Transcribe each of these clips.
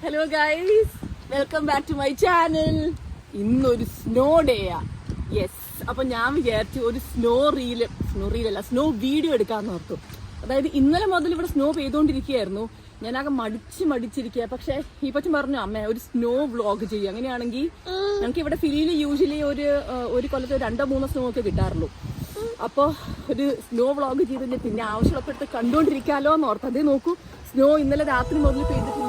Hello guys, welcome back to my channel. ഇന്നൊരു snow ഡേയാ. Yes, അപ്പൊ ഞാൻ വിചാരിച്ചു ഒരു സ്നോ റീലല്ല വീഡിയോ എടുക്കാന്ന് ഓർത്തു. അതായത് ഇന്നലെ മുതൽ ഇവിടെ സ്നോ പെയ്തുകൊണ്ടിരിക്കുകയായിരുന്നു. ഞാനാകെ മടിച്ചിരിക്കുക. പക്ഷെ ഈ പറ്റും പറഞ്ഞു, അമ്മ ഒരു സ്നോ വ്ളോഗ് ചെയ്യും. അങ്ങനെയാണെങ്കിൽ ഞങ്ങൾക്ക് ഇവിടെ ഫിലിയിൽ യൂഷ്വലി ഒരു കൊല്ലത്ത് 2-3 സ്നോ ഒക്കെ കിട്ടാറുള്ളൂ. അപ്പോൾ ഒരു സ്നോ വ്ളോഗ് ചെയ്തില്ല, പിന്നെ ആവശ്യമുള്ളപ്പോൾ എടുത്ത് കണ്ടുകൊണ്ടിരിക്കാമല്ലോ എന്ന് ഓർത്ത്. അതേ നോക്കൂ, സ്നോ ഇന്നലെ രാത്രി മുതൽ പെയ്തിട്ടുണ്ട്.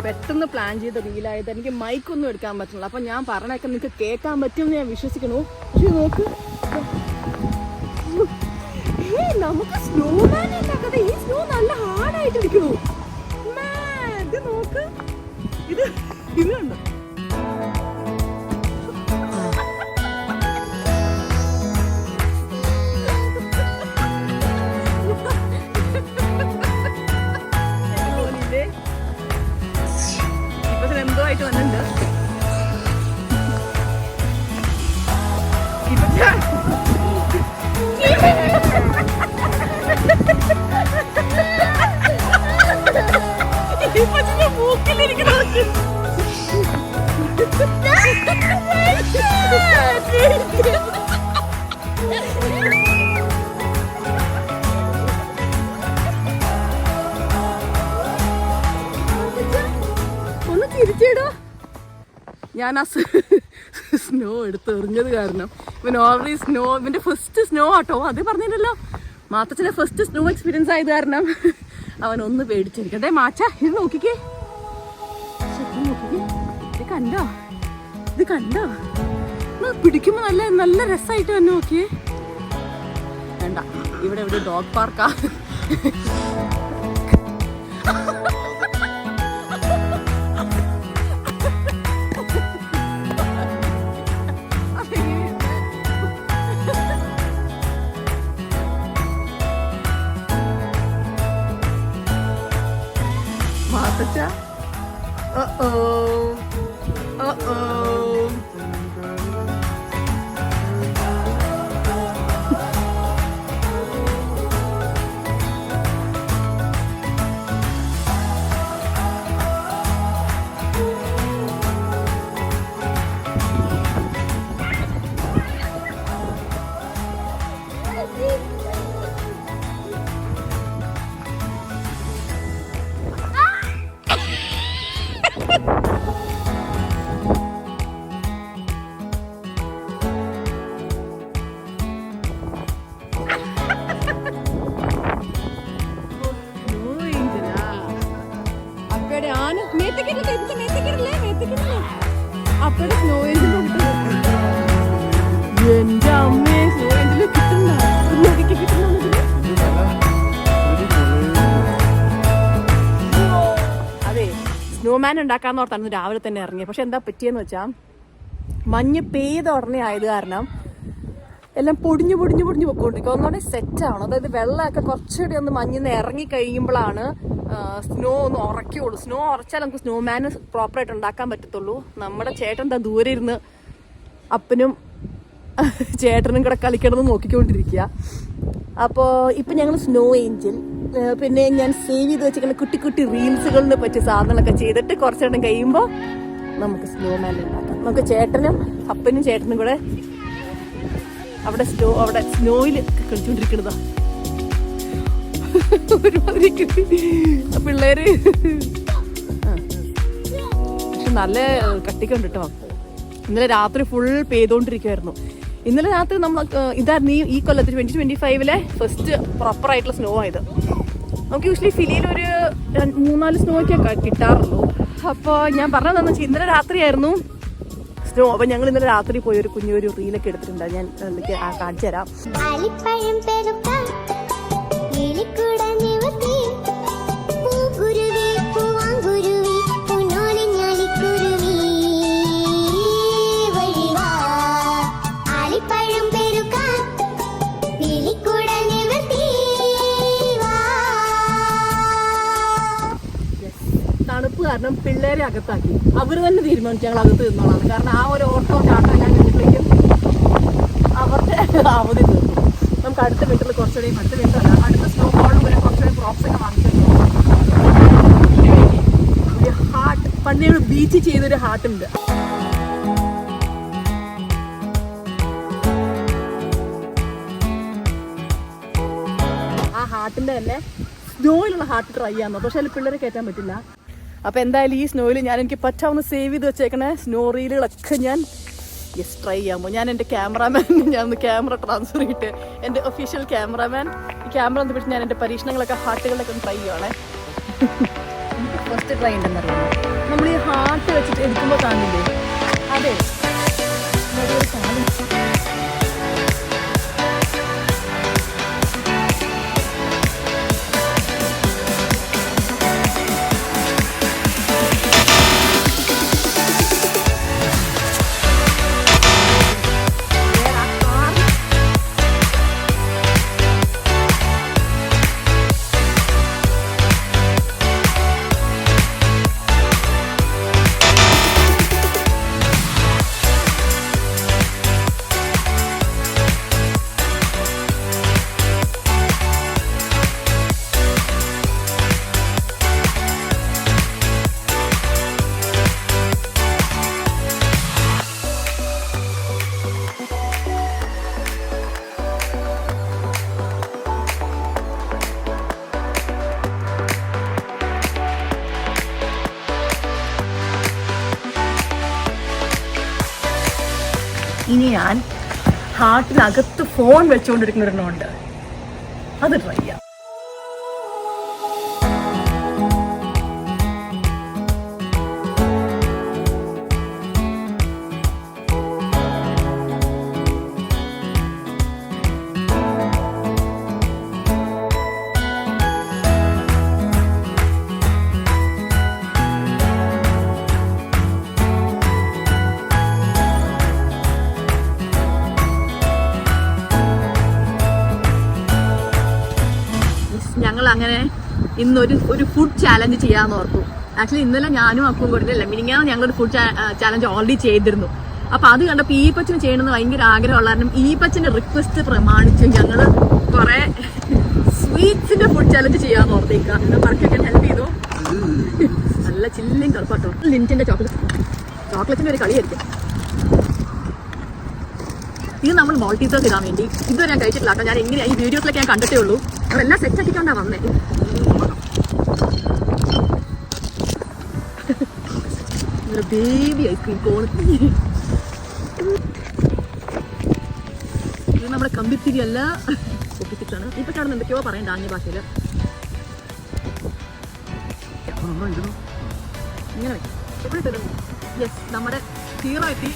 പെട്ടെന്ന് പ്ലാൻ ചെയ്ത റീലായത്. എനിക്ക് മൈക്കൊന്നും എടുക്കാൻ പറ്റുന്നില്ല. അപ്പൊ ഞാൻ പറഞ്ഞൊക്കെ നിങ്ങൾക്ക് കേൾക്കാൻ പറ്റുമെന്ന് ഞാൻ വിശ്വസിക്കണു. പക്ഷെ നോക്ക്, നമുക്ക് സ്നോമാൻ ഉണ്ടാക്കാതെ ഈ സ്നോ നല്ല ഹാർഡായിട്ട് ഇരിക്കണു. ഇത് നോക്ക്, ഇതുണ്ട്. എന്തോ ആയിട്ട് വന്നിട്ടുണ്ട്. ഒന്ന് തിരിച്ചിടോ. ഞാൻ ആ സ്നോ എടുത്തെറിഞ്ഞത് കാരണം ഇവൻ ഓൾറെഡി ഇവന്റെ ഫസ്റ്റ് സ്നോ ആട്ടോ. അത് പറഞ്ഞില്ലല്ലോ, മാത്തച്ഛന്റെ ഫസ്റ്റ് സ്നോ എക്സ്പീരിയൻസ് ആയത് കാരണം അവൻ ഒന്ന് പേടിച്ചിരിക്കട്ടെ. മാച്ച ഇത് നോക്കിക്കേ, ഇത് കണ്ടോ പിടിക്കുമ്പോ നല്ല രസമായിട്ട് തന്നെ. നോക്കിയേ, വേണ്ട, ഇവിടെ ഡോഗ് പാർക്കാ. മാത്തച്ഛ അപ്പടെ സ്നോ ഏഞ്ചിൽ എന്റെ അമ്മയെ സ്നോ ഏഞ്ചിൽ കിട്ടുന്ന അതെ, സ്നോമാൻ ഉണ്ടാക്കാന്ന് ഓർത്തായിരുന്നു രാവിലെ തന്നെ ഇറങ്ങിയത്. പക്ഷെ എന്താ പറ്റിയെന്ന് വെച്ചാൽ മഞ്ഞ് പെയ്ത ഉടനെ ആയത് കാരണം എല്ലാം പൊടിഞ്ഞു പൊക്കോണ്ടിരിക്കും. ഒന്നുകൂടെ സെറ്റ് ആവണം. അതായത് വെള്ളമൊക്കെ കുറച്ചുകൂടി ഒന്ന് മഞ്ഞിന്ന് ഇറങ്ങി കഴിയുമ്പോഴാണ് സ്നോ ഒന്ന് ഉറയ്ക്കുള്ളൂ. സ്നോ ഉറച്ചാൽ നമുക്ക് സ്നോമാന് പ്രോപ്പറായിട്ട് ഉണ്ടാക്കാൻ പറ്റത്തുള്ളൂ. നമ്മുടെ ചേട്ടൻ എന്താ ദൂരെ ഇരുന്ന് അപ്പനും ചേട്ടനും കൂടെ കളിക്കണമെന്ന് നോക്കിക്കൊണ്ടിരിക്കുക. അപ്പോൾ ഇപ്പം ഞങ്ങൾ സ്നോ ഏഞ്ചൽ, പിന്നെ ഞാൻ സേവ് ചെയ്ത് വെച്ചിരിക്കുന്ന കുട്ടി റീൽസുകളിനെ പറ്റിയ സാധനങ്ങളൊക്കെ ചെയ്തിട്ട് കുറച്ചെണ്ണം കഴിയുമ്പോൾ നമുക്ക് സ്നോമാൻ ഉണ്ടാക്കാം. നമുക്ക് ചേട്ടനും കൂടെ അവിടെ സ്നോയിൽ കളിച്ചുകൊണ്ടിരിക്കണതാ. ഒരുമാതിരി പിള്ളേര് പക്ഷെ നല്ല കട്ടിക്കുണ്ട് കേട്ടോ. ഇന്നലെ രാത്രി ഫുൾ പെയ്തോണ്ടിരിക്കുവായിരുന്നു. ഇന്നലെ രാത്രി നമ്മൾ ഇതായിരുന്നു ഈ കൊല്ലത്തിൽ 2025 ഫസ്റ്റ് പ്രോപ്പറായിട്ടുള്ള സ്നോ ആയത്. നമുക്ക് യൂഷ്വലി ഫിലിയിൽ ഒരു 3-4 സ്നോ ഒക്കെ കിട്ടാറുള്ളൂ. അപ്പോൾ ഞാൻ പറഞ്ഞതെന്ന് വെച്ചാൽ ഇന്നലെ രാത്രിയായിരുന്നു സ്നോ. അപ്പൊ ഞങ്ങൾ ഇന്നലെ രാത്രി പോയി ഒരു കുഞ്ഞൊരു റീലൊക്കെ എടുത്തിട്ടുണ്ട്. ഞാൻ കാണിച്ചു തരാം. എലിക്കുട നിവത്തി പൂഗുരു കാരണം പിള്ളേരെ അകത്താക്കി. അവർ തന്നെ തീരുമാനിച്ചു ഞങ്ങൾ അകത്ത് നിന്നോളാം. കാരണം ആ ഒരു ഓട്ടോ ചാട്ടം എല്ലാം കഴിഞ്ഞപ്പോഴേക്കും അവരുടെ അവധി തീർന്നു. നമുക്ക് അടുത്ത വീട്ടിൽ കുറച്ചുകൂടെയും അടുത്ത വീട്ടിലല്ല അടുത്ത സ്നോഫോളും വരെ കുറച്ചുകൂടെ പ്രോപ്സ് ഒക്കെ വാങ്ങിച്ചു. ഒരു ഹാർട്ട് പണ്ട് ഞങ്ങൾ ബീച്ച് ചെയ്തൊരു ഹാർട്ടുണ്ട്. ആ ഹാർട്ടിന്റെ തന്നെ സ്നോയിലുള്ള ഹാർട്ട് ട്രൈ ചെയ്യാന്നോ. പക്ഷെ അതിൽ പിള്ളേരെ കയറ്റാൻ പറ്റില്ല. അപ്പൊ എന്തായാലും ഈ സ്നോയിൽ ഞാൻ എനിക്ക് പറ്റാവുന്ന സേവ് ചെയ്ത് വെച്ചേക്കണേ സ്നോ റീലുകളൊക്കെ ഞാൻ ട്രൈ ചെയ്യാമോ. ഞാൻ എൻ്റെ ക്യാമറാമാൻ ഞാൻ ഒന്ന് ക്യാമറ ട്രാൻസ്ഫർ ചെയ്തിട്ട് എൻ്റെ ഒഫീഷ്യൽ ക്യാമറാമാൻ ഈ ക്യാമറ ഒന്ന് പിടിച്ച് ഞാൻ എൻ്റെ പരീക്ഷണങ്ങളൊക്കെ ഹാർട്ടുകളിലൊക്കെ ഒന്ന് ട്രൈ ചെയ്യുവാണേ. ഫസ്റ്റ് ട്രൈ ഉണ്ടെന്നറിയാം. നമ്മൾ ഈ ഹാർട്ട് വെച്ചിട്ട് എടുക്കുമ്പോൾ കാണില്ലേ, അതെ ഇനി ഞാൻ ഹാർട്ടിനകത്ത് ഫോൺ വെച്ചുകൊണ്ടിരിക്കുന്ന ഒരെണ്ണമുണ്ട്, അത് ട്രൈ ചെയ്യാം. ഞങ്ങൾ അങ്ങനെ ഇന്നൊരു ഫുഡ് ചാലഞ്ച് ചെയ്യാന്ന് ഓർത്തു. ആക്ച്വലി ഇന്നലെ ഞാനും അപ്പും കൊടുത്തില്ല, മിനിങ്ങാന്ന് ഞങ്ങളൊരു ഫുഡ് ചാലഞ്ച് ഓൾറെഡി ചെയ്തിരുന്നു. അപ്പൊ അത് കണ്ടപ്പോൾ ഈ പച്ചന് ചെയ്യണമെന്ന് ഭയങ്കര ആഗ്രഹമുള്ള കാരണം ഈ പച്ചന്റെ റിക്വസ്റ്റ് പ്രമാണിച്ച് ഞങ്ങള് കുറെ സ്വീറ്റ്സിന്റെ ഫുഡ് ചാലഞ്ച് ചെയ്യാന്ന് ഓർത്തേക്കാം. വർക്കൊക്കെ ഹെൽപ്പ് ചെയ്തു. നല്ല ചില്ലും കളിപ്പാട്ടോ. ലിൻറ്റിന്റെ ചോക്ലേറ്റിന്റെ ഒരു കളിയായിരിക്കും ഇത്. നമ്മൾ മോൾട്ടീസേഴ്സ് ഇടാൻ വേണ്ടി ഇതുവരെ ഞാൻ കഴിച്ചിട്ടില്ല കേട്ടോ. ഞാൻ എങ്ങനെയാ ഈ വീഡിയോസിലൊക്കെ ഞാൻ കണ്ടിട്ടേ ഉള്ളൂ. അതെല്ലാം സെറ്റ് ആക്കിക്കൊണ്ടാ വന്നേ. ബേബി ഐസ്ക്രീം കോൺ. ഇത് നമ്മുടെ കമ്പിത്തിരി അല്ല, പൊട്ടിച്ചിട്ടാണ്. ഇപ്പൊ കാണുന്ന എന്തൊക്കെയോ പറയണ്ട ആംഗ്യ ഭാഷയില്. ഇങ്ങനെ യെസ്, നമ്മുടെ ഹീറോ എത്തി.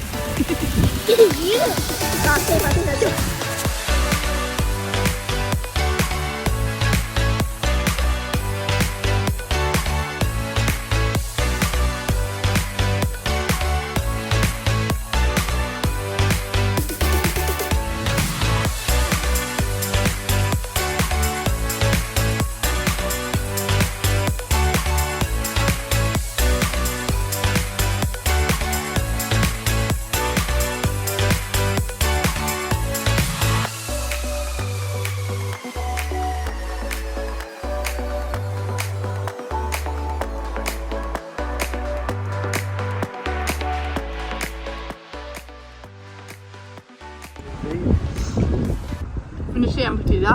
ഫിനിഷ് ചെയ്യാൻ പറ്റിയില്ല.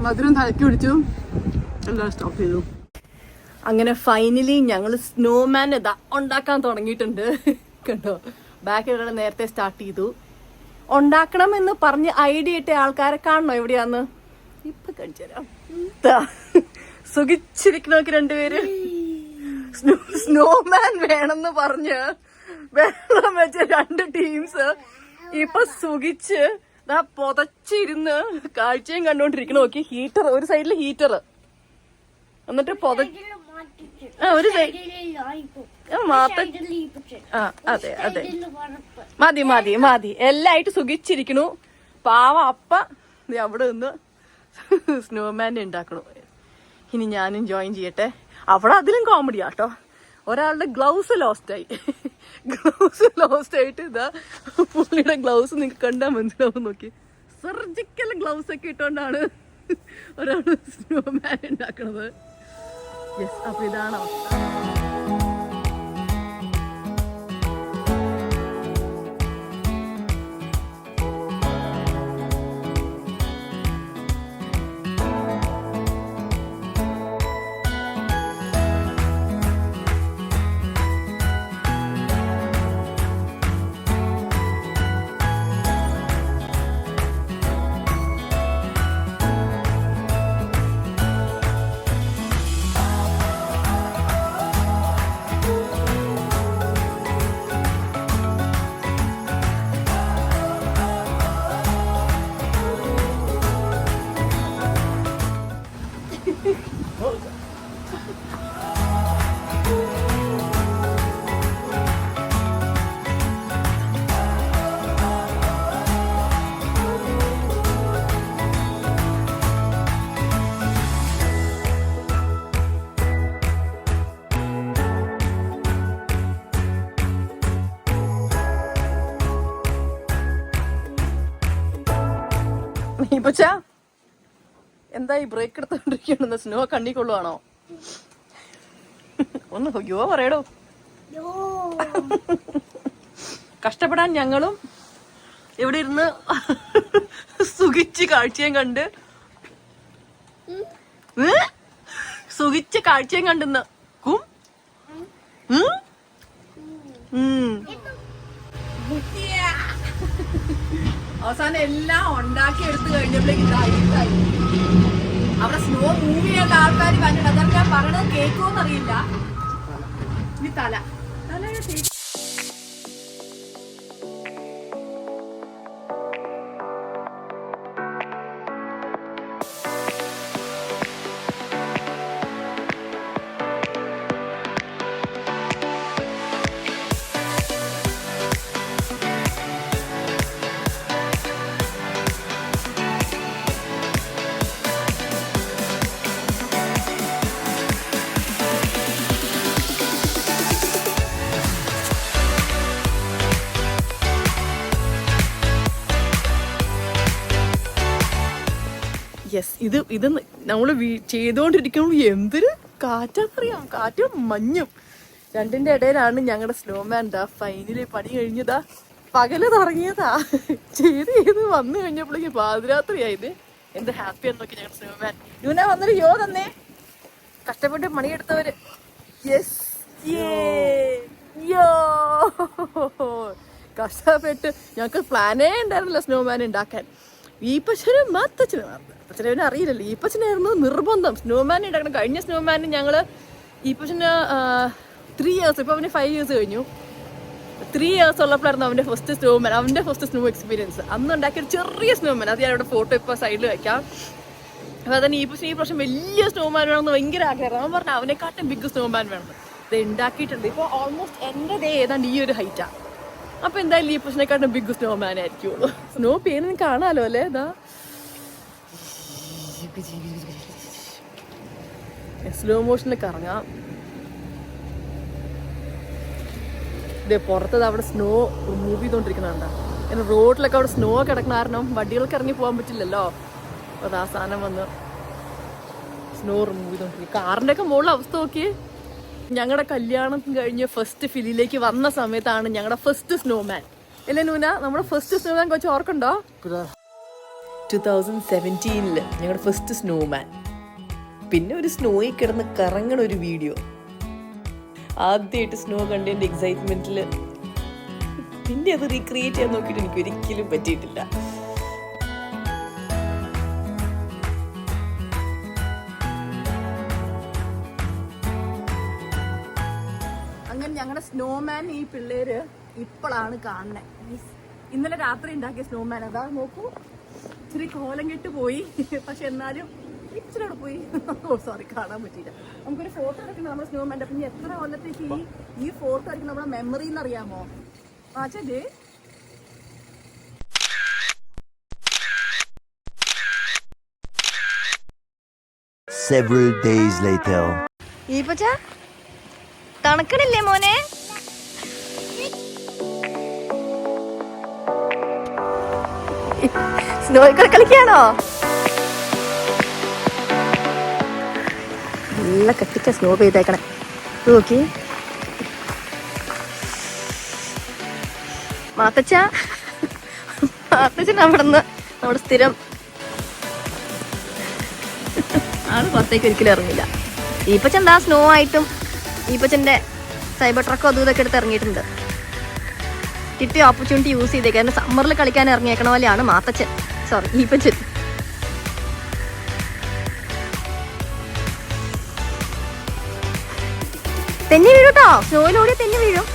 മധുരം തലക്കി പിടിച്ചു, എല്ലാവരും സ്റ്റോപ്പ് ചെയ്തു. അങ്ങനെ ഫൈനലി ഞങ്ങൾ സ്നോമാൻ ഇതാ ഉണ്ടാക്കാൻ തുടങ്ങിയിട്ടുണ്ട്. കണ്ടോ, ബാക്കിലുള്ള നേരത്തെ സ്റ്റാർട്ട് ചെയ്തു. ഉണ്ടാക്കണം എന്ന് പറഞ്ഞ് ഐഡിയ ഇട്ട ആൾക്കാരെ കാണണോ എവിടെയാന്ന്? ഇപ്പൊ കാണിച്ചു തരാം. സുഖിച്ചിരിക്കണോക്ക് രണ്ടുപേര് സ്നോമാൻ വേണമെന്ന് പറഞ്ഞ് വെള്ളം വെച്ച രണ്ട് ടീംസ് ഇപ്പൊ സുഖിച്ച് പൊതച്ചിരുന്ന് കാഴ്ചയും കണ്ടോണ്ടിരിക്കണ. നോക്കി, ഹീറ്റർ ഒരു സൈഡില് ഹീറ്റർ, എന്നിട്ട് ഒരു അതെ അതെ മതി മതി മതി എല്ലായിട്ട് സുഖിച്ചിരിക്കണു. പാവ അപ്പ അവിടെ നിന്ന് സ്നോമാൻ ഉണ്ടാക്കണു. ഇനി ഞാനും ജോയിൻ ചെയ്യട്ടെ. അവിടെ അതിലും കോമഡിയാ കേട്ടോ. ഒരാളുടെ ഗ്ലൗസ് ലോസ്റ്റ് ആയിട്ട് ഇതാ പുള്ളിയുടെ ഗ്ലൗസ് നിങ്ങൾക്ക് കണ്ടാൽ മനസ്സിലാവും. നോക്കി, സർജിക്കൽ ഗ്ലൗസ് ഒക്കെ ഇട്ടുകൊണ്ടാണ് ഒരാൾ സ്നോമാൻ ഉണ്ടാക്കണത്. യെസ്, അപ്പൊ ഇതാണ് അവസ്ഥ. ഇപ്പച്ചാ എന്താ ഈ ബ്രേക്ക് എടുത്തോണ്ടിരിക്കണെന്ന്? സ്നോ കണ്ണിക്കൊള്ളുവാണോ? ഒന്ന് യോ പറയടോ. കഷ്ടപ്പെടാൻ ഞങ്ങളും ഇവിടെ ഇരുന്ന് സുഖിച്ച് കാഴ്ചയും കണ്ട് കണ്ടെന്ന് അവസാനം എല്ലാം ഉണ്ടാക്കി എടുത്തു കഴിഞ്ഞപ്പോഴേക്ക് ഇതായി. അവിടെ സ്നോ മൂവ് ചെയ്യേണ്ട ആൾക്കാർ കണ്ടിട്ട് അതൊക്കെ ഞാൻ പറയണത് കേൾക്കുമോന്ന് അറിയില്ല. ഇനി തല യെസ്, ഇത് നമ്മള് ചെയ്തോണ്ടിരിക്കുമ്പോൾ എന്തൊരു കാറ്റാന്നറിയാം. കാറ്റും മഞ്ഞും രണ്ടിന്റെ ഇടയിലാണ് ഞങ്ങളുടെ സ്നോമാൻ ദാ ഫൈനലി പണി കഴിഞ്ഞതാ. പകല് തുടങ്ങിയതാ, ചെയ്ത് വന്നു കഴിഞ്ഞപ്പോഴേക്ക് പാതിരാത്രിയായത്. എന്ത് ഹാപ്പിയാന്ന് നോക്കി ഞങ്ങളുടെ സ്നോമാൻ. യൂന വന്നൊരു യോ തന്നെ കഷ്ടപ്പെട്ട് പണിയെടുത്തവര്. യെസ്, യോ കഷ്ടപ്പെട്ട് ഞങ്ങൾക്ക് പ്ലാനേ ഉണ്ടായിരുന്നില്ല സ്നോമാൻ ഉണ്ടാക്കാൻ. ഈപ്പച്ചനും അപ്പച്ചനെ അറിയില്ലല്ലോ. ഈപ്പച്ചനായിരുന്നു നിർബന്ധം സ്നോമാൻ ഉണ്ടാക്കണം. കഴിഞ്ഞ സ്നോമാൻ ഞങ്ങള് ഈപ്പച്ചന് 3 years, ഇപ്പൊ അവന് 5 years കഴിഞ്ഞു. 3 years ഉള്ളപ്പോഴായിരുന്നു അവന്റെ ഫസ്റ്റ് സ്നോമാൻ, അവന്റെ ഫസ്റ്റ് സ്നോ എക്സ്പീരിയൻസ്. അന്ന് ഉണ്ടാക്കിയ ചെറിയ സ്നോമാൻ, അത് ഞാൻ ഇവിടെ ഫോട്ടോ ഇപ്പൊ സൈഡിൽ വെക്കാം. അപ്പൊ അതന്നെ ഈപ്പച്ചന് ഈ പ്രാവശ്യം വലിയ സ്നോമാൻ വേണമെന്ന് ഭയങ്കര ആഗ്രഹം. അവൻ പറഞ്ഞു അവനെക്കാട്ടും ബിഗ് സ്നോമാൻ വേണം. ഇത് ഉണ്ടാക്കിയിട്ടുണ്ട്. ഇപ്പൊ ഓൾമോസ്റ്റ് എൻ്റെ ഏതാണ്ട് ഈ ഒരു ഹൈറ്റാ. അപ്പൊ എന്തായാലും ഈപ്പച്ചനെക്കാട്ടും ബിഗ് സ്നോമാൻ ആയിരിക്കുള്ളൂ. സ്നോ പേരിന് കാണാലോ അല്ലേ. ഇതാ സ്ലോ മോഷനിൽ കറങ്ങാം. ഇതേ പുറത്തത് അവിടെ സ്നോ മൂവ് ചെയ്തോണ്ടിരിക്കണുണ്ട. പിന്നെ റോഡിലൊക്കെ അവിടെ സ്നോ കിടക്കണ കാരണം വണ്ടികൾക്ക് ഇറങ്ങി പോകാൻ പറ്റില്ലല്ലോ. അപ്പൊ അത് ആ സാധനം വന്ന് സ്നോ റിമൂവ് ചെയ്തോണ്ടിരിക്കും. കാറിന്റെ ഒക്കെ മുകളിൽ അവസ്ഥ നോക്കി. ഞങ്ങളുടെ കല്യാണം കഴിഞ്ഞ് ഫസ്റ്റ് ഫിലിലേക്ക് വന്ന സമയത്താണ് ഞങ്ങളുടെ ഫസ്റ്റ് സ്നോമാൻ. അല്ലേ നൂന? നമ്മുടെ ഫസ്റ്റ് സ്നോമാൻ കൊച്ചു ഓർക്കുണ്ടോ? 2017 ഞങ്ങളുടെ ഫസ്റ്റ് സ്നോമാൻ. പിന്നെ ഒരു സ്നോയിൽ കിടന്ന് കറങ്ങണ ഒരു വീഡിയോ. ആദ്യമായിട്ട് സ്നോ കണ്ടതിന്റെ എക്സൈറ്റ്മെന്റില് പിന്നെ അത് റീക്രിയേറ്റ് ചെയ്യാൻ നോക്കിയിട്ട് എനിക്ക് ഒരിക്കലും പറ്റിയിട്ടില്ല. അങ്ങനെ ഞങ്ങളുടെ സ്നോമാൻ ഈ പിള്ളേര് ഇപ്പോഴാണ് കാണുന്നത്. ഇന്നലെ രാത്രി ഉണ്ടാക്കിയ സ്നോമാൻ അതാ നോക്കൂ. ഇച്ചിരി കോലം കെട്ട് പോയി, പക്ഷെ എന്നാലും ഇച്ചിരി അവിടെ പോയി. സോറി, കാണാൻ പറ്റിയില്ല. നമുക്കൊരു ഫോട്ടോ എടുക്കണം നമ്മുടെ സ്നോമാൻ്റെ. പിന്നെ എത്ര കൊല്ലത്തേക്ക് ഈ ഫോട്ടോ എടുക്കണം നമ്മുടെ മെമ്മറി എന്നറിയാമോ? ആച്ചേ Several days later. ഈപ്പച്ച തണുക്കണില്ലേ മോനെ? സ്നോയിൽ കളിക്കാണോ? നല്ല കത്തിച്ച സ്നോ പെയ്തേക്കണേ. നോക്കി മാത്തച്ഛൻ അവിടുന്ന് നമ്മുടെ സ്ഥിരം ആള് പുറത്തേക്ക് ഒരിക്കലും ഇറങ്ങില്ല. ഈപ്പച്ചൻ എന്താ സ്നോ ആയിട്ടും ഈപ്പച്ചൻ്റെ സൈബർ ട്രക്കും അതും ഇതൊക്കെ എടുത്ത് ഇറങ്ങിയിട്ടുണ്ട്. കിട്ടിയ ഓപ്പർച്യൂണിറ്റി യൂസ് ചെയ്തേക്ക്. കാരണം സമ്മറിൽ കളിക്കാൻ ഇറങ്ങിയേക്കണ പോലെയാണ് മാത്തച്ഛൻ, സോറി ഈപ്പച്ചൻ. തെന്നി വീഴും കേട്ടോ, സ്നോയിലൂടെ തെന്നി വീഴും.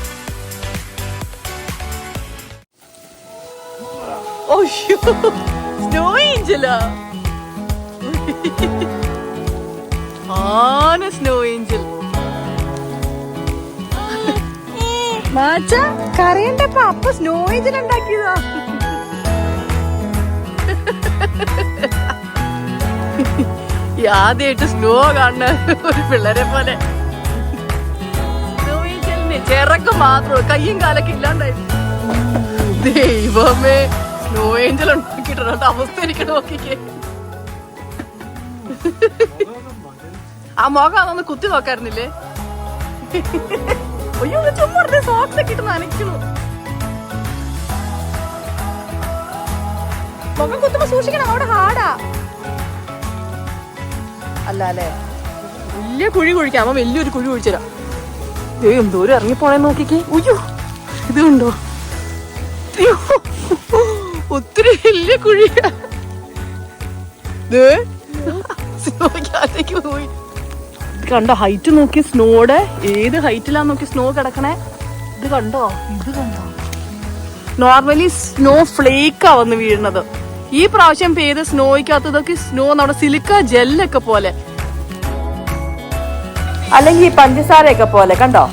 സ്നോ ഏഞ്ചലാ, ആന സ്നോ ഏഞ്ചൽ. മാച്ച കരയണ്ടപ്പ, അപ്പൊ സ്നോ ഏഞ്ചൽ ഉണ്ടാക്കിയതാ. ആദ്യമായിട്ട് സ്നോ കാണുന്ന ഒരു പിള്ളേരെ പോലെ. സ്നോ ഏഞ്ചലിന് ചിറക്ക് മാത്രം, കയ്യും കാലൊക്കെ ഇല്ലാണ്ടായി. ദൈവമേ, സ്നോ ഏഞ്ചൽ ഉണ്ടാക്കിയിട്ടുണ്ട്. അവസ്ഥ എനിക്ക് നോക്കിക്കേ. ആ മുഖം അതൊന്ന് കുത്തി നോക്കായിരുന്നില്ലേ? അയ്യോ, ചുമ്മാ സോക്സ് ഒക്കെ ഇട്ട് നനയ്ക്കണു. മുഖം കുത്തുമ്പോ സൂക്ഷിക്കണം, അവിടെ ഹാർഡാ. അല്ല അല്ലേ, വലിയ കുഴി കുഴിക്കാം. അമ്മ വലിയൊരു കുഴി കുഴിച്ചുതരാം. എന്തോരം ഇറങ്ങിപ്പോണേ നോക്കിക്കേ. അയ്യോ, ഇത് കണ്ടോ? അയ്യോ, ഒത്തിരി വലിയ കുഴിയാ. സ്നോയ്ക്കകത്തേക്ക് പോയി. ഇത് കണ്ടോ, ഹൈറ്റ് നോക്കി സ്നോയുടെ ഏത് ഹൈറ്റിലാ നോക്കി സ്നോ കിടക്കണേ. ഇത് കണ്ടോ, ഇത് കണ്ടോ? നോർമലി സ്നോ ഫ്ലേക്കാ വന്ന് വീഴുന്നത്. ഈ പ്രാവശ്യം പെയ്ത സ്നോയ്ക്കകത്ത് ഇതൊക്കെ സ്നോ നമ്മുടെ സിലിക്ക ജെല്ലൊക്കെ പോലെ, അല്ലെങ്കിൽ പഞ്ചസാരയൊക്കെ പോലെ. കണ്ടോ,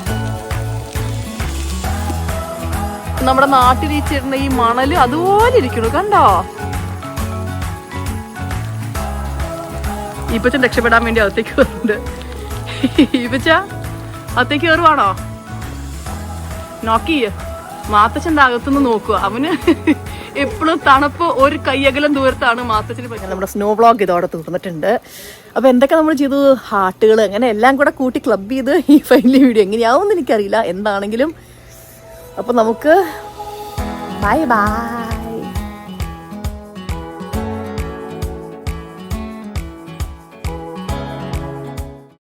നമ്മുടെ നാട്ടിലിരിച്ചിരുന്ന ഈ മണല് അതുപോലെ ഇരിക്കണു. കണ്ടോ? ഈപ്പച്ചൻ രക്ഷപ്പെടാൻ വേണ്ടി അകത്തേക്ക് കയറുന്നുണ്ട്. ഈപ്പച്ച അകത്തേക്ക് കയറുവാണോ? നോക്കി മാത്തച്ഛൻ്റെ അകത്തുനിന്ന് നോക്കുക. അവന് എപ്പോഴും തണുപ്പ് ഒരു കയ്യകലം ദൂരത്താണ് മാത്തച്ഛന്. നമ്മുടെ സ്നോ വ്ളോഗ് ഇതോടെ തീർന്നിട്ടുണ്ട്. അപ്പൊ എന്തൊക്കെ നമ്മൾ ചെയ്തു, ഹാർട്ടുകൾ അങ്ങനെ എല്ലാം കൂടെ കൂട്ടി ക്ലബ് ചെയ്ത് ഈ ഫൈനൽ വീഡിയോ എങ്ങനെയാവുമെന്ന് എനിക്കറിയില്ല. എന്താണെങ്കിലും അപ്പൊ നമുക്ക് ബൈ ബൈ.